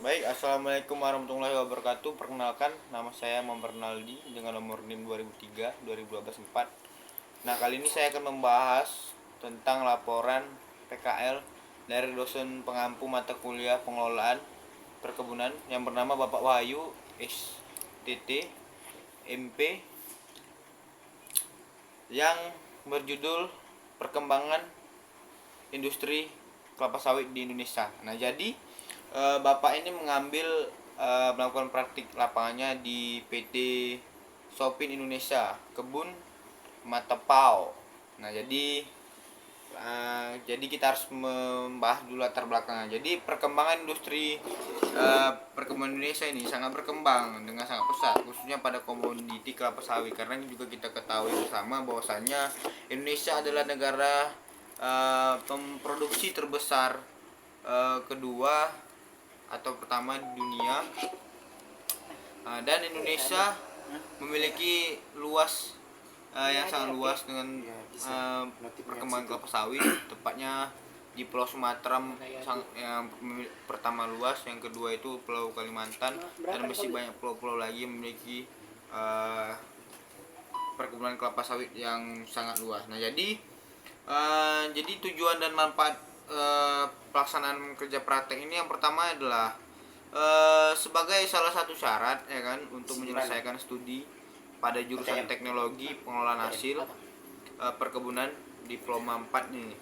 Baik, assalamualaikum warahmatullahi wabarakatuh. Perkenalkan, nama saya Muhammad Rinaldi dengan nomor NIM 2003 2012 4. Nah, kali ini saya akan membahas tentang laporan PKL dari dosen pengampu mata kuliah pengelolaan perkebunan yang bernama Bapak Wahyu STT MP yang berjudul Perkembangan Industri Kelapa Sawit di Indonesia. Nah, jadi Bapak ini melakukan praktik lapangannya di PT Sopin Indonesia, Kebun Matepau. Nah, jadi kita harus membahas dulu latar belakangnya. Jadi perkembangan industri perkebunan Indonesia ini sangat berkembang dengan sangat pesat, khususnya pada komoditi kelapa sawit. Karena juga kita ketahui bersama bahwasanya Indonesia adalah negara pemproduksi terbesar kedua atau pertama di dunia, dan Indonesia memiliki yang sangat luas dengan perkembangan kelapa sawit, tepatnya di Pulau Sumatera yang pertama luas, yang kedua itu Pulau Kalimantan, dan masih banyak pulau-pulau lagi yang memiliki perkebunan kelapa sawit yang sangat luas. Nah, jadi tujuan dan manfaat pelaksanaan kerja praktek ini yang pertama adalah sebagai salah satu syarat ya kan untuk menyelesaikan studi pada jurusan teknologi pengelolaan hasil perkebunan diploma 4 nih.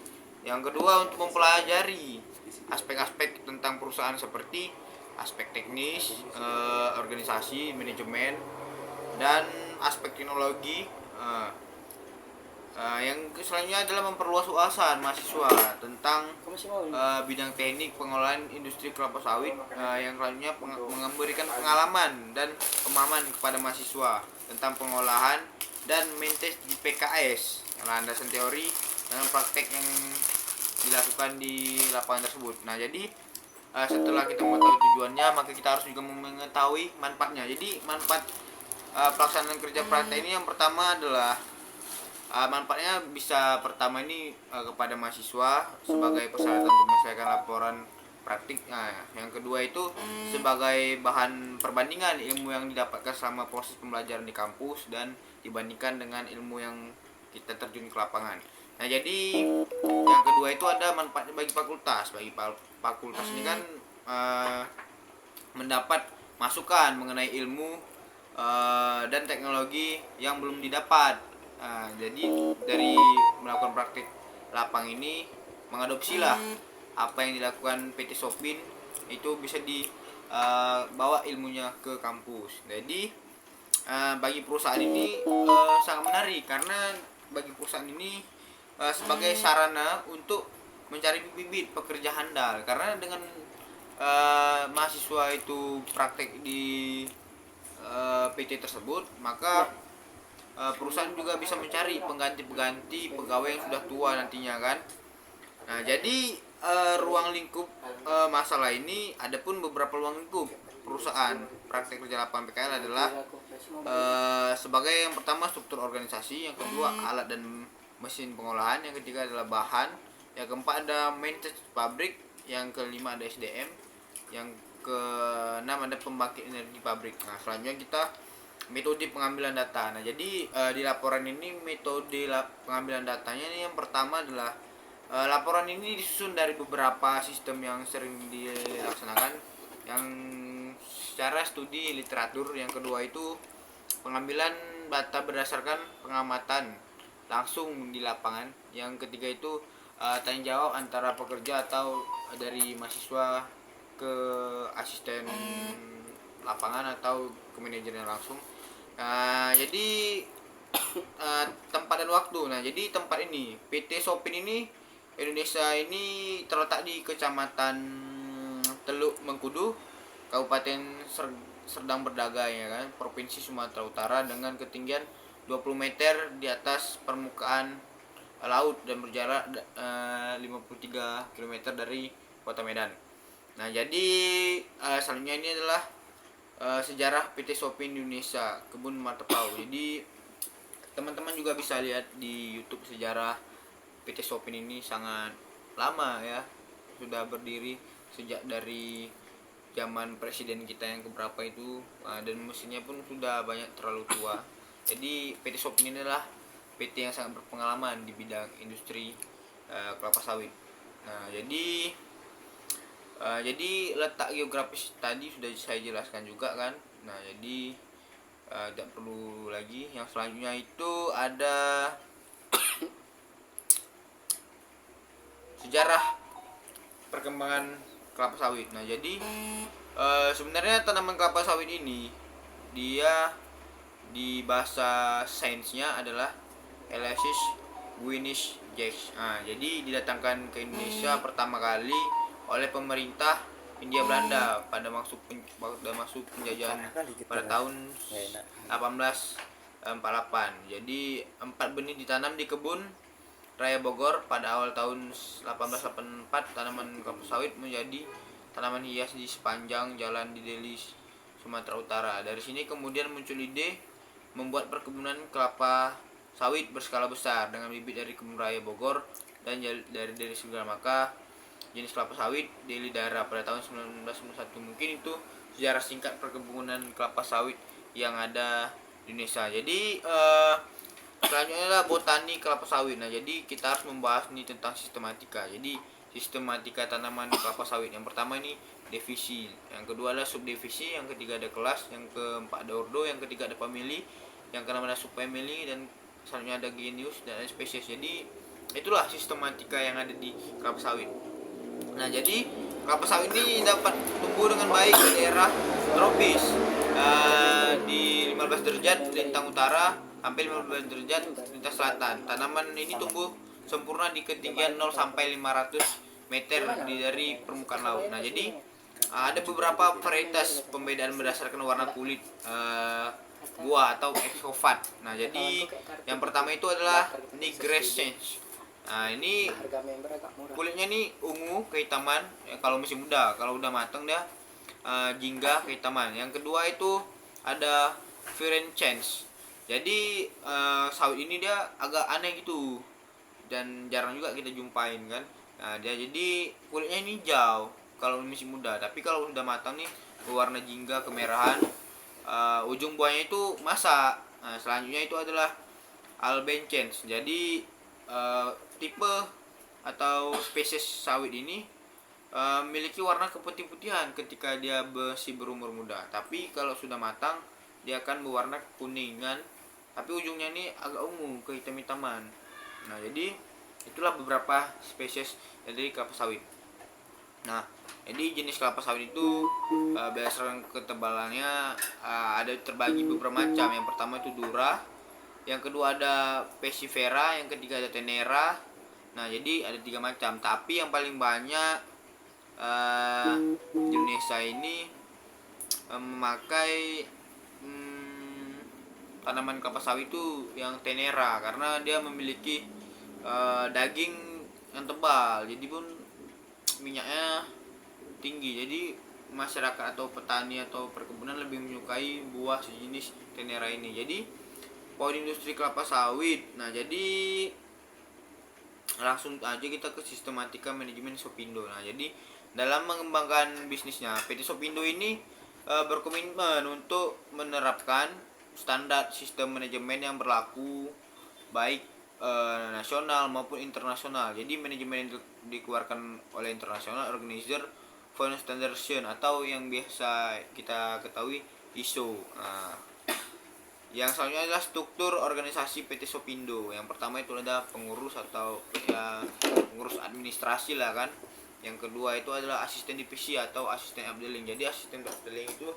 Yang kedua, untuk mempelajari aspek-aspek tentang perusahaan seperti aspek teknis, organisasi, manajemen, dan aspek teknologi. Yang selanjutnya adalah memperluas wawasan mahasiswa tentang bidang teknik pengelolaan industri kelapa sawit, yang selanjutnya memberikan pengalaman dan pemahaman kepada mahasiswa tentang pengolahan dan maintenance di PKS, landasan teori dengan praktek yang dilakukan di lapangan tersebut. Nah, jadi setelah kita mengetahui tujuannya, maka kita harus juga mengetahui manfaatnya. Jadi manfaat pelaksanaan kerja praktek ini yang pertama adalah manfaatnya bisa pertama ini kepada mahasiswa sebagai persyaratan untuk menyelesaikan laporan praktik. Nah, yang kedua itu sebagai bahan perbandingan ilmu yang didapatkan selama proses pembelajaran di kampus dan dibandingkan dengan ilmu yang kita terjun ke lapangan. Nah, jadi yang kedua itu ada manfaatnya bagi fakultas. Bagi fakultas ini kan mendapat masukan mengenai ilmu dan teknologi yang belum didapat. Jadi dari melakukan praktik lapang ini mengadopsilah apa yang dilakukan PT Sopin, itu bisa dibawa ilmunya ke kampus. Jadi bagi perusahaan ini sangat menarik, karena bagi perusahaan ini sebagai sarana untuk mencari bibit pekerja handal. Karena dengan mahasiswa itu praktek di PT tersebut, maka perusahaan juga bisa mencari pengganti pegawai yang sudah tua nantinya kan. Nah, jadi ruang lingkup masalah ini, ada pun beberapa ruang lingkup perusahaan praktek kerja lapangan PKL adalah sebagai yang pertama struktur organisasi, yang kedua alat dan mesin pengolahan, yang ketiga adalah bahan, yang keempat ada maintenance pabrik, yang kelima ada SDM, yang keenam ada pembangkit energi pabrik. Nah, selanjutnya kita metode pengambilan data. Nah, jadi di laporan ini metode pengambilan datanya ini yang pertama adalah laporan ini disusun dari beberapa sistem yang sering dilaksanakan, yang secara studi literatur. Yang kedua itu pengambilan data berdasarkan pengamatan langsung di lapangan. Yang ketiga itu tanya jawab antara pekerja atau dari mahasiswa ke asisten lapangan atau ke manajernya langsung. Jadi tempat dan waktu. Nah, jadi tempat ini PT Sopin ini Indonesia ini terletak di Kecamatan Teluk Mengkudu, Kabupaten Serdang Berdaga ya kan, Provinsi Sumatera Utara, dengan ketinggian 20 meter di atas permukaan laut dan berjarak 53 km dari Kota Medan. Nah, jadi selanjutnya ini adalah sejarah PT Sopin Indonesia Kebun Matepau. Jadi teman-teman juga bisa lihat di YouTube sejarah PT Sopin ini sangat lama ya, sudah berdiri sejak dari zaman presiden kita yang keberapa itu, dan mesinnya pun sudah banyak terlalu tua. Jadi PT Sop ini adalah PT yang sangat berpengalaman di bidang industri kelapa sawit. Nah, jadi letak geografis tadi sudah saya jelaskan juga kan. Nah, jadi tidak perlu lagi. Yang selanjutnya itu ada sejarah perkembangan kelapa sawit. Nah, jadi sebenarnya tanaman kelapa sawit ini dia di bahasa sainsnya adalah Elaesis guinness jax. Nah, jadi didatangkan ke Indonesia pertama kali oleh pemerintah Hindia Belanda pada masuk penjajahan pada tahun 1848. Jadi 4 benih ditanam di kebun Raya Bogor pada awal tahun 1884. Tanaman kelapa sawit menjadi tanaman hias di sepanjang jalan di Deli, Sumatera Utara. Dari sini kemudian muncul ide membuat perkebunan kelapa sawit berskala besar dengan bibit dari kebun Raya Bogor dan dari Deli Singgal. Maka jenis kelapa sawit Deli Dara pada tahun 1991. Mungkin itu sejarah singkat perkebunan kelapa sawit yang ada di Indonesia. Jadi selanjutnya adalah botani kelapa sawit. Nah, jadi kita harus membahas nih tentang sistematika. Jadi sistematika tanaman kelapa sawit. Yang pertama ini divisi, yang kedua adalah subdivisi, yang ketiga ada kelas, yang keempat ada ordo, yang ketiga ada family, yang keenam ada subfamily, dan selanjutnya ada genus dan ada spesies. Jadi itulah sistematika yang ada di kelapa sawit. Nah, jadi kelapa sawit ini dapat tumbuh dengan baik di daerah tropis di 15 derajat lintang utara sampai 15 derajat lintang selatan. Tanaman ini tumbuh sempurna di ketinggian 0 sampai 500 meter dari permukaan laut. Nah, jadi ada beberapa varietas pembedaan berdasarkan warna kulit buah atau exovat. Nah, jadi yang pertama itu adalah nigrescens. Nah, ini kulitnya nih ungu kehitaman kalau masih muda. Kalau udah matang dia jingga kehitaman. Yang kedua itu ada virescens. Jadi sawit ini dia agak aneh gitu dan jarang juga kita jumpain kan. Nah, dia jadi kulitnya ini hijau kalau masih muda, tapi kalau sudah matang nih berwarna jingga kemerahan. Ujung buahnya itu masak. Nah, selanjutnya itu adalah albescens. Jadi tipe atau spesies sawit ini memiliki warna keputih-putihan ketika dia masih berumur muda, tapi kalau sudah matang dia akan berwarna kuningan, tapi ujungnya ini agak ungu kehitam-hitaman. Nah, jadi itulah beberapa spesies dari kelapa sawit. Nah, jadi jenis kelapa sawit itu berdasarkan ketebalannya ada terbagi beberapa macam. Yang pertama itu Dura, yang kedua ada Pesifera, yang ketiga ada Tenera. Nah, jadi ada 3 macam. Tapi yang paling banyak di Indonesia ini memakai tanaman kelapa sawit itu yang Tenera karena dia memiliki daging yang tebal, jadi pun minyaknya tinggi. Jadi masyarakat atau petani atau perkebunan lebih menyukai buah sejenis Tenera ini. Jadi poin industri kelapa sawit. Nah, jadi langsung aja kita ke sistematika manajemen Sopindo. Nah, jadi dalam mengembangkan bisnisnya, PT Sopindo ini berkomitmen untuk menerapkan standar sistem manajemen yang berlaku baik nasional maupun internasional. Jadi manajemen yang dikeluarkan oleh International Organizer for Standardization atau yang biasa kita ketahui ISO. Nah, yang selanjutnya adalah struktur organisasi PT Sopindo. Yang pertama itu ada pengurus atau pengurus administrasi lah kan. Yang kedua itu adalah asisten divisi atau asisten updealing. Jadi asisten updealing itu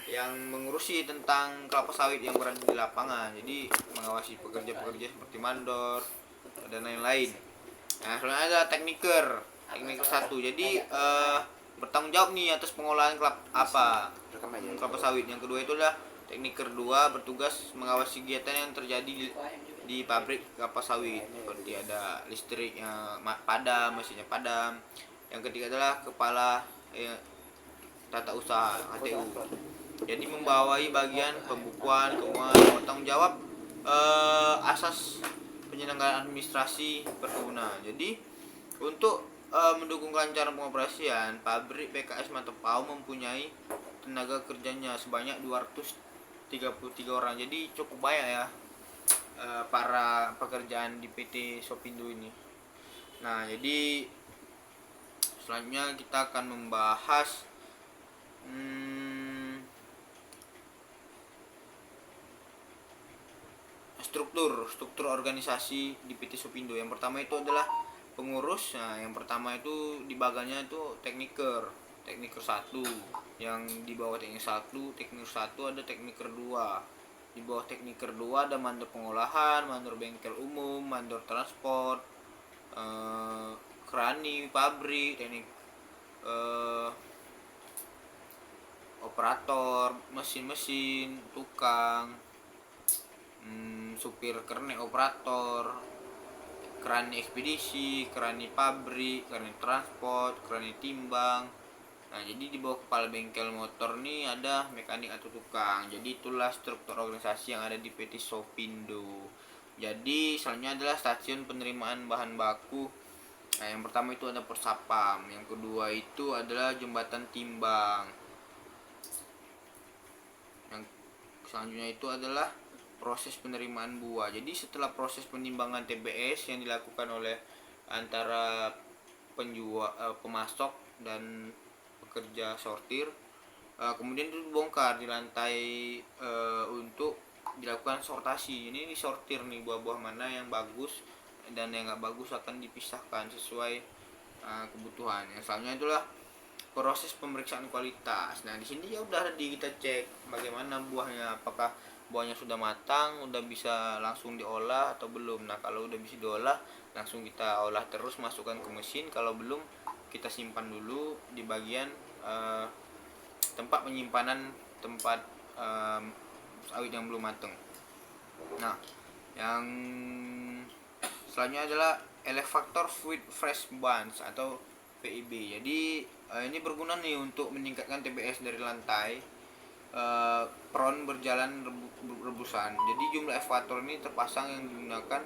yang mengurusi tentang kelapa sawit yang berada di lapangan. Jadi mengawasi pekerja-pekerja seperti mandor dan lain-lain. Nah, selanjutnya ada tekniker 1. Jadi bertanggung jawab nih atas pengolahan kelapa sawit. Yang kedua itu adalah tekniker 2, bertugas mengawasi kegiatan yang terjadi di pabrik kelapa sawit, seperti ada listriknya padam, mesinnya padam. Yang ketiga adalah kepala tata usaha ATU. Jadi membawahi bagian pembukuan, keuangan, bertanggung jawab asas penyelenggaraan administrasi perkebunan. Jadi untuk mendukung kelancaran pengoperasian, pabrik PKS Matepau mempunyai tenaga kerjanya sebanyak 233 orang. Jadi cukup banyak ya para pekerjaan di PT Sopindo ini. Nah, jadi selanjutnya kita akan membahas struktur organisasi di PT Sopindo. Yang pertama itu adalah pengurus. Nah, yang pertama itu di bagannya itu tekniker 1. Yang di bawah tekniker 1 ada tekniker 2. Di bawah tekniker 2 ada mandor pengolahan, mandor bengkel umum, mandor transport, krani pabrik, teknik operator mesin-mesin, tukang, supir kernet operator, kerani ekspedisi, kerani pabrik, kerani transport, kerani timbang. Nah, jadi di bawah kepala bengkel motor nih ada mekanik atau tukang. Jadi itulah struktur organisasi yang ada di PT Sopindo. Jadi selanjutnya adalah stasiun penerimaan bahan baku. Nah, yang pertama itu ada Persapam, yang kedua itu adalah jembatan timbang. Yang selanjutnya itu adalah proses penerimaan buah. Jadi setelah proses penimbangan TBS yang dilakukan oleh antara penjual, pemasok dan pekerja sortir, kemudian itu dibongkar di lantai untuk dilakukan sortasi. Ini disortir nih buah-buah mana yang bagus dan yang nggak bagus akan dipisahkan sesuai kebutuhan. Yang selanjutnya itulah proses pemeriksaan kualitas. Nah, di sini ya udah kita cek bagaimana buahnya, apakah buahnya sudah matang, udah bisa langsung diolah atau belum. Nah, kalau udah bisa diolah, langsung kita olah terus, masukkan ke mesin. Kalau belum, kita simpan dulu di bagian tempat penyimpanan tempat sawit yang belum matang. Nah, yang selanjutnya adalah Elevator Fluid Fresh Buns atau PIB. Jadi ini berguna nih untuk meningkatkan TBS dari lantai peron berjalan rebusan. Jadi jumlah elevator ini terpasang yang digunakan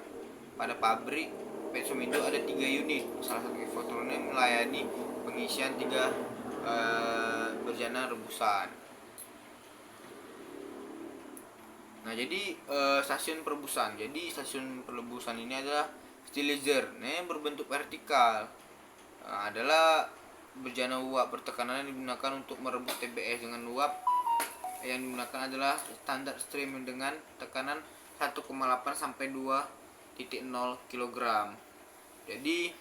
pada pabrik PT Sopindo ada 3 unit. Salah satu elevator ini melayani pengisian 3 berjalan rebusan. Nah, jadi stasiun perebusan. Jadi stasiun perebusan ini adalah stylizer. Nah, yang berbentuk vertikal. Adalah bejana uap bertekanan yang digunakan untuk merebus TBS. Dengan uap yang digunakan adalah standar stream dengan tekanan 1,8 sampai 2,0 kg. Jadi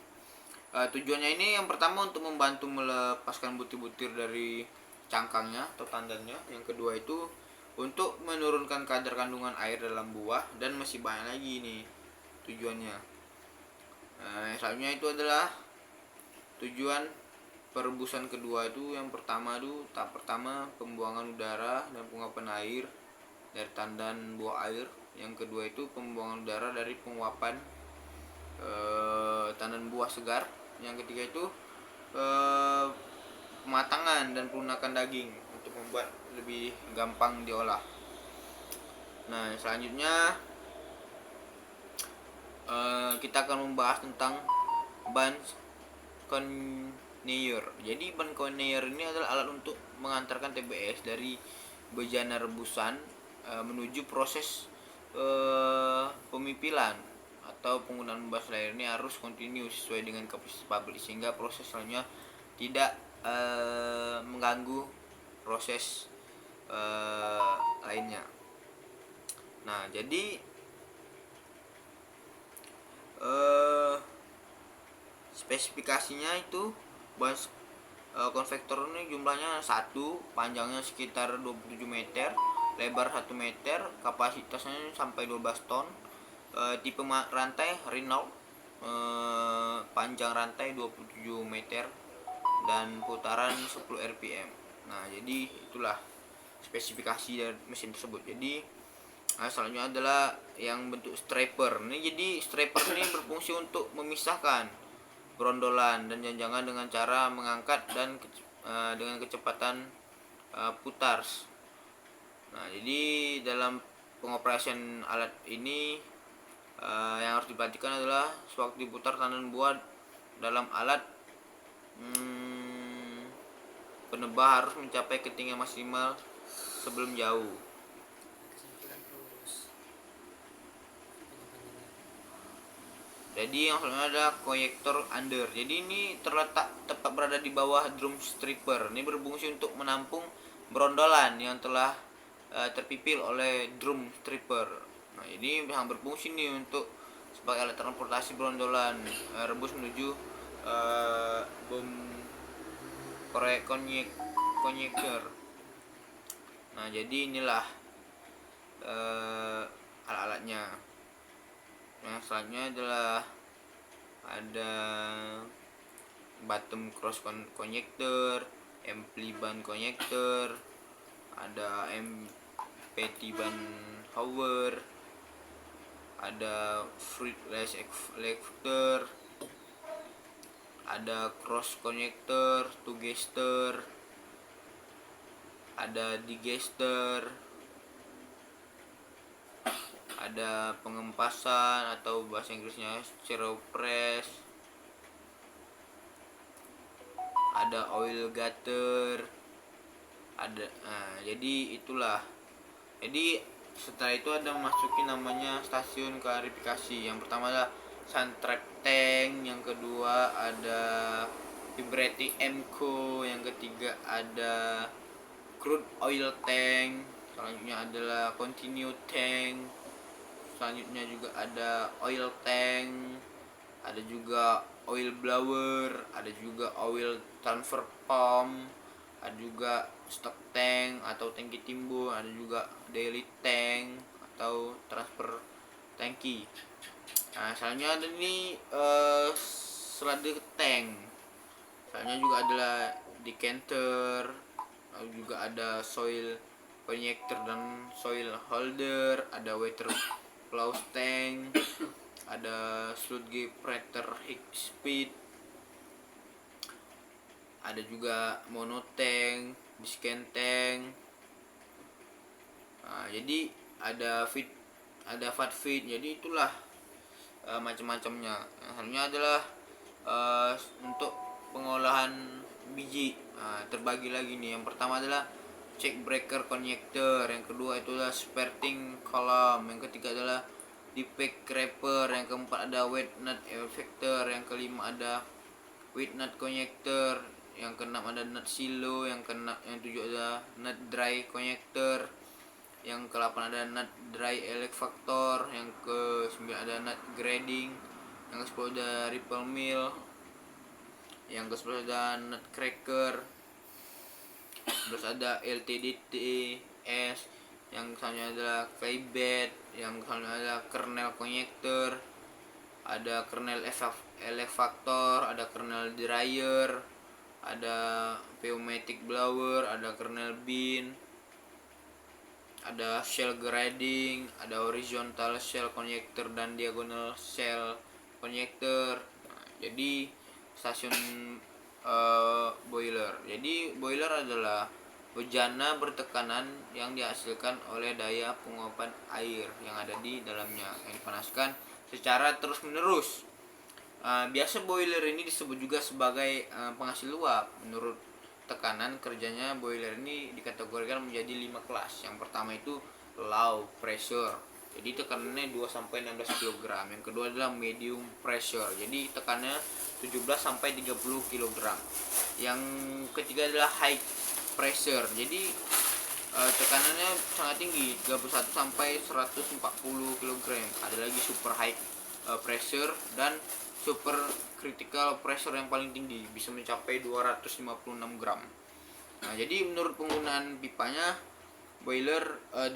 tujuannya ini yang pertama untuk membantu melepaskan butir-butir dari cangkangnya atau tandannya. Yang kedua itu untuk menurunkan kadar kandungan air dalam buah, dan masih banyak lagi nih tujuannya. Selanjutnya itu adalah tujuan perebusan kedua. Itu yang pertama itu tahap pertama pembuangan udara dan penguapan air dari tandan buah air. Yang kedua itu pembuangan udara dari penguapan tandan buah segar. Yang ketiga itu pematangan dan pelunakan daging untuk membuat lebih gampang diolah. Nah, selanjutnya kita akan membahas tentang ban conveyor. Jadi ban conveyor ini adalah alat untuk mengantarkan TBS dari bejana rebusan menuju proses pemipilan atau penggunaan bas layer. Ini harus kontinu sesuai dengan kapasitas pabrik sehingga proses selanjutnya tidak mengganggu proses lainnya. Nah, jadi spesifikasinya itu bus konvektor ini jumlahnya 1, panjangnya sekitar 27 meter, lebar 1 meter, kapasitasnya sampai 12 ton, tipe rantai Renault, panjang rantai 27 meter dan putaran 10 rpm. Nah, jadi itulah spesifikasi dari mesin tersebut. Jadi selanjutnya adalah yang bentuk striper. Ini jadi striper ini berfungsi untuk memisahkan brondolan dan jangan dengan cara mengangkat dan dengan kecepatan putar. Nah, jadi dalam pengoperasian alat ini yang harus diperhatikan adalah sewaktu diputar tandan buah dalam alat penebah harus mencapai ketinggian maksimal sebelum jauh. Jadi yang selanjutnya ada koyektor under. Jadi ini terletak tepat berada di bawah drum stripper. Ini berfungsi untuk menampung brondolan yang telah terpipil oleh drum stripper. Nah, ini yang berfungsi nih untuk sebagai alat transportasi brondolan rebus menuju bom koyektor. Nah, jadi inilah alat-alatnya. Yang selanjutnya adalah ada bottom cross connector, ampli band connector, ada MPT band Hoover, ada fretless reflector, ada cross connector, two gester, ada digester, ada pengempasan atau bahasa Inggrisnya zero press, ada oil gutter, ada. Nah, jadi itulah. Jadi setelah itu ada masukin namanya stasiun klarifikasi. Yang pertama adalah sun trap tank, yang kedua ada vibrating emco, yang ketiga ada crude oil tank, selanjutnya adalah continue tank, selanjutnya juga ada oil tank, ada juga oil blower, ada juga oil transfer pump, ada juga stock tank atau tangki timbun, ada juga daily tank atau transfer tangki. Nah, selanjutnya ada nih selada tank. Selanjutnya juga adalah decanter, lalu juga ada soil connector dan soil holder, ada water close tank, ada sludge pressure high speed, ada juga monotank, biscan tank. Nah, jadi ada fat feed. Jadi itulah macam-macamnya. Yang selanjutnya adalah untuk pengolahan biji. Nah, terbagi lagi nih. Yang pertama adalah check breaker connector, yang kedua itulah sparking column, yang ketiga adalah defect grabber, yang keempat ada wet nut effector, yang kelima ada wet nut connector, yang keenam ada nut silo, yang ketujuh ada nut dry connector, yang ke-8 ada nut dry effector, yang ke-9 ada nut grading, yang ke-10 ada ripple mill, yang ke-11 ada nut cracker, terus ada LTDTS, yang selanjutnya adalah K-bed, yang selanjutnya adalah kernel connector, ada kernel effector, ada kernel dryer, ada pneumatic blower, ada kernel bin, ada shell grading, ada horizontal shell connector dan diagonal shell connector. Nah, jadi stasiun boiler. Jadi boiler adalah bejana bertekanan yang dihasilkan oleh daya penguapan air yang ada di dalamnya yang dipanaskan secara terus menerus. Biasa boiler ini disebut juga sebagai penghasil uap. Menurut tekanan kerjanya boiler ini dikategorikan menjadi 5 kelas. Yang pertama itu low pressure. Jadi tekanannya 2 sampai 16 kg. Yang kedua adalah medium pressure. Jadi tekanannya 17 sampai 30 kg. Yang ketiga adalah high pressure. Jadi tekanannya sangat tinggi, 31 sampai 140 kg. Ada lagi super high pressure dan super critical pressure yang paling tinggi, bisa mencapai 256 gram. Nah, jadi menurut penggunaan pipanya, boiler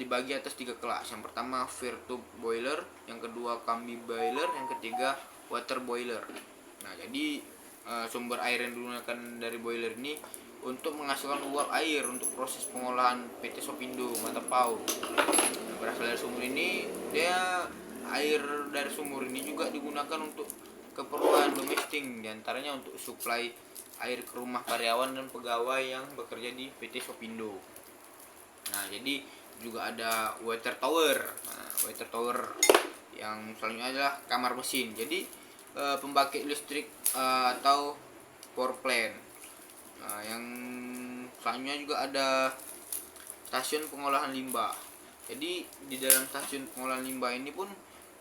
dibagi atas 3 kelas. Yang pertama fire tube boiler, yang kedua combi boiler, yang ketiga water boiler. Nah, jadi sumber air yang digunakan dari boiler ini untuk menghasilkan uap air untuk proses pengolahan PT Sopindo Matapau. Nah, berasal dari sumur ini, air dari sumur ini juga digunakan untuk keperluan domestik, diantaranya untuk suplai air ke rumah karyawan dan pegawai yang bekerja di PT Sopindo. Nah, jadi juga ada water tower. Nah, water tower yang selanjutnya adalah kamar mesin. Jadi pembangkit listrik atau power plant. Nah, yang selanjutnya juga ada stasiun pengolahan limbah. Jadi di dalam stasiun pengolahan limbah ini pun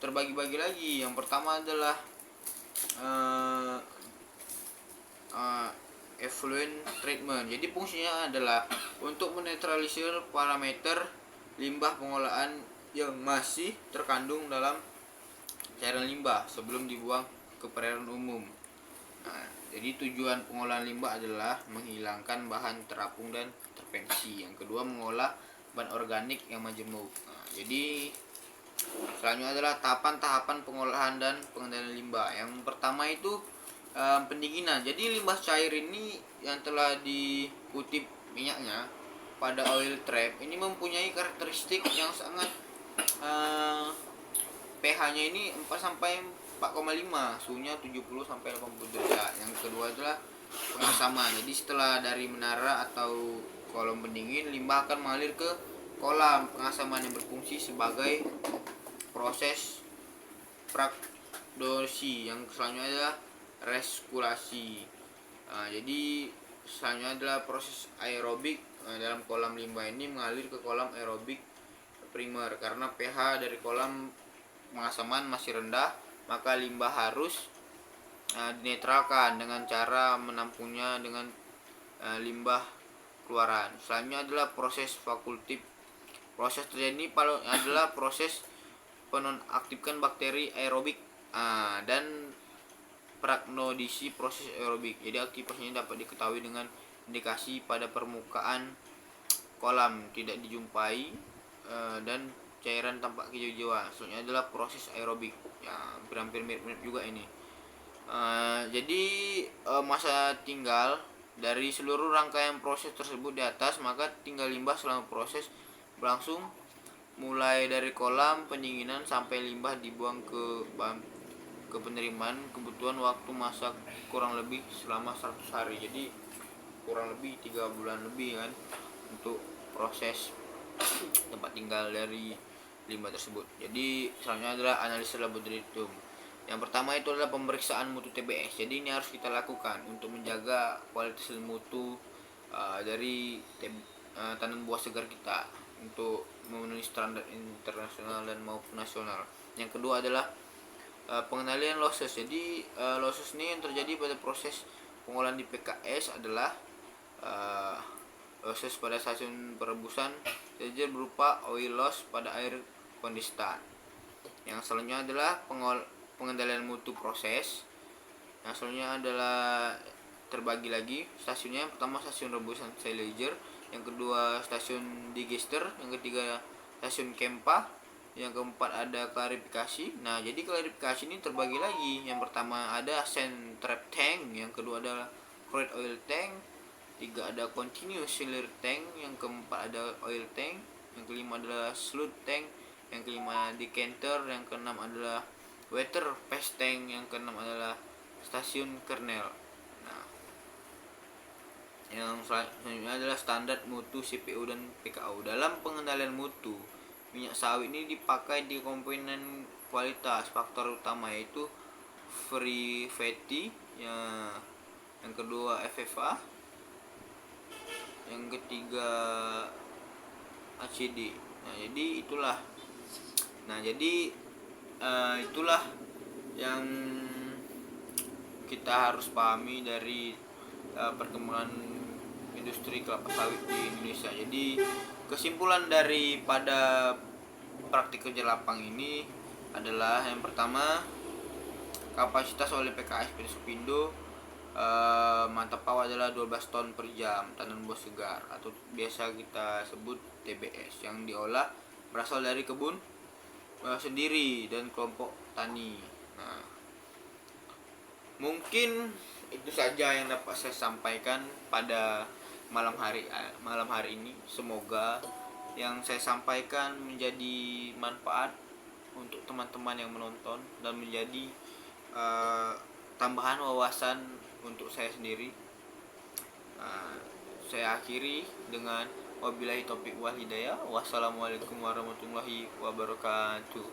terbagi-bagi lagi. Yang pertama adalah uh, effluent treatment. Jadi fungsinya adalah untuk menetralisir parameter limbah pengolahan yang masih terkandung dalam cairan limbah sebelum dibuang ke perairan umum. Nah, jadi tujuan pengolahan limbah adalah menghilangkan bahan terapung dan terpensi. Yang kedua, mengolah bahan organik yang majemuk. Nah, jadi selanjutnya adalah tahapan-tahapan pengolahan dan pengendalian limbah. Yang pertama itu pendinginan. Jadi limbah cair ini yang telah dikutip minyaknya pada oil trap ini mempunyai karakteristik yang sangat pH-nya ini 4 sampai 4,5, suhunya 70 sampai 80 derajat. Yang kedua adalah pengasaman. Jadi setelah dari menara atau kolom pendingin, limbah akan mengalir ke kolam pengasaman yang berfungsi sebagai proses fragmentasi. Yang selanjutnya adalah resirkulasi. Nah, jadi selanjutnya adalah proses aerobik. Dalam kolam limbah ini mengalir ke kolam aerobik primer karena pH dari kolam pengasaman masih rendah, maka limbah harus dinetralkan dengan cara menampungnya dengan limbah keluaran. Selanjutnya adalah proses fakultatif. Proses terjadi adalah proses penonaktifkan bakteri aerobik dan fragmentasi proses aerobik. Jadi aktivitasnya dapat diketahui dengan indikasi pada permukaan kolam tidak dijumpai dan cairan tampak hijau-hijauan. Selanjutnya adalah proses aerobik. Ya, hampir mirip-mirip juga ini. Jadi masa tinggal dari seluruh rangkaian proses tersebut di atas, maka tinggal limbah selama proses berlangsung mulai dari kolam pendinginan sampai limbah dibuang ke penerimaan. Kebutuhan waktu masak kurang lebih selama 100 hari. Jadi kurang lebih 3 bulan lebih kan untuk proses tempat tinggal dari limbah tersebut. Jadi selanjutnya adalah analisis laboratorium. Yang pertama itu adalah pemeriksaan mutu TBS. Jadi ini harus kita lakukan untuk menjaga kualitas mutu dari tanam buah segar kita untuk memenuhi standar internasional dan maupun nasional. Yang kedua adalah pengendalian losses. Jadi losses ini yang terjadi pada proses pengolahan di PKS adalah losses pada stasiun perebusan saja berupa oil loss pada air kondensat. Yang selanjutnya adalah pengendalian mutu proses. Yang selanjutnya adalah terbagi lagi stasiunnya. Yang pertama stasiun rebusan silager, yang kedua stasiun digester, yang ketiga stasiun Kempa, yang keempat ada klarifikasi. Nah, jadi klarifikasi ini terbagi lagi. Yang pertama ada sand trap tank, yang kedua adalah crude oil tank, tiga ada continuous sealer tank, yang keempat ada oil tank, yang kelima adalah sludge tank, yang kelima decanter, yang keenam adalah water phase tank, yang keenam adalah stasiun kernel. Nah, yang selanjutnya adalah standar mutu CPU dan PKO. Dalam pengendalian mutu, minyak sawit ini dipakai di komponen kualitas. Faktor utama yaitu free fatty, yang kedua FFA, yang ketiga ACD. Nah, jadi itulah yang kita harus pahami dari perkembangan industri kelapa sawit di Indonesia. Jadi kesimpulan daripada praktik kerja lapang ini adalah yang pertama, kapasitas oleh PKS PT Supindo mantap pawah adalah 12 ton per jam tanam buah segar atau biasa kita sebut TBS yang diolah berasal dari kebun sendiri dan kelompok tani. Nah, mungkin itu saja yang dapat saya sampaikan pada malam hari ini. Semoga yang saya sampaikan menjadi manfaat untuk teman-teman yang menonton dan menjadi tambahan wawasan untuk saya sendiri. Saya akhiri dengan wabillahi taufiq wal hidayah. Wassalamualaikum warahmatullahi wabarakatuh.